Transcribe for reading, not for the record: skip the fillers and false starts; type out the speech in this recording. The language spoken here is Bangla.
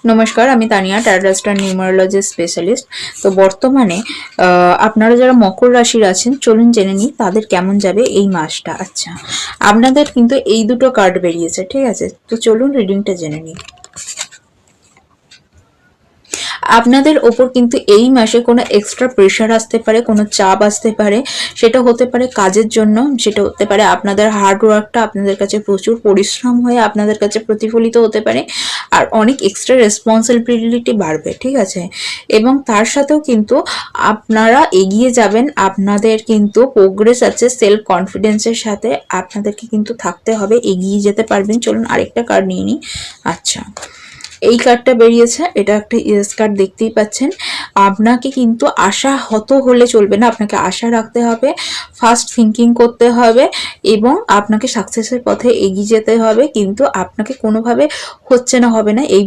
নমস্কার, আমি তানিয়া, ট্যারোস্টার নিউমারোলজি স্পেশালিস্ট। তো বর্তমানে আপনারা যারা মকর রাশির আছেন, চলুন জেনে নিই তাদের কেমন যাবে এই মাসটা। আচ্ছা, আপনাদের কিন্তু এই দুটো কার্ড বেরিয়েছে, ঠিক আছে? তো চলুন রিডিংটা জেনে নিই। আপনাদের ওপর কিন্তু এই মাসে কোনো এক্সট্রা প্রেশার আসতে পারে, কোনো চাপ আসতে পারে। সেটা হতে পারে কাজের জন্য, সেটা হতে পারে আপনাদের হার্ড ওয়ার্কটা আপনাদের কাছে প্রচুর পরিশ্রম হয়ে আপনাদের কাছে প্রতিফলিত হতে পারে, আর অনেক এক্সট্রা রেসপন্সিবিলিটি বাড়বে, ঠিক আছে? এবং তার সাথেও কিন্তু আপনারা এগিয়ে যাবেন, আপনাদের কিন্তু প্রোগ্রেস আছে, সেলফ কনফিডেন্সের সাথে আপনাদেরকে কিন্তু থাকতে হবে, এগিয়ে যেতে পারবেন। চলুন আরেকটা কার্ড নিয়ে নিই। আচ্ছা, এই কার্ডটা বেরিয়েছে, এটা একটা ইয়েস কার্ড, দেখতেই পাচ্ছেন। আপনাকে কিন্তু আশাহত হলে চলবে না, আপনাকে আশা রাখতে হবে, ফাস্ট থিঙ্কিং করতে হবে এবং আপনাকে সাকসেসের পথে এগিয়ে যেতে হবে। কিন্তু আপনাকে কোনোভাবে হচ্ছে না, হবে না, এই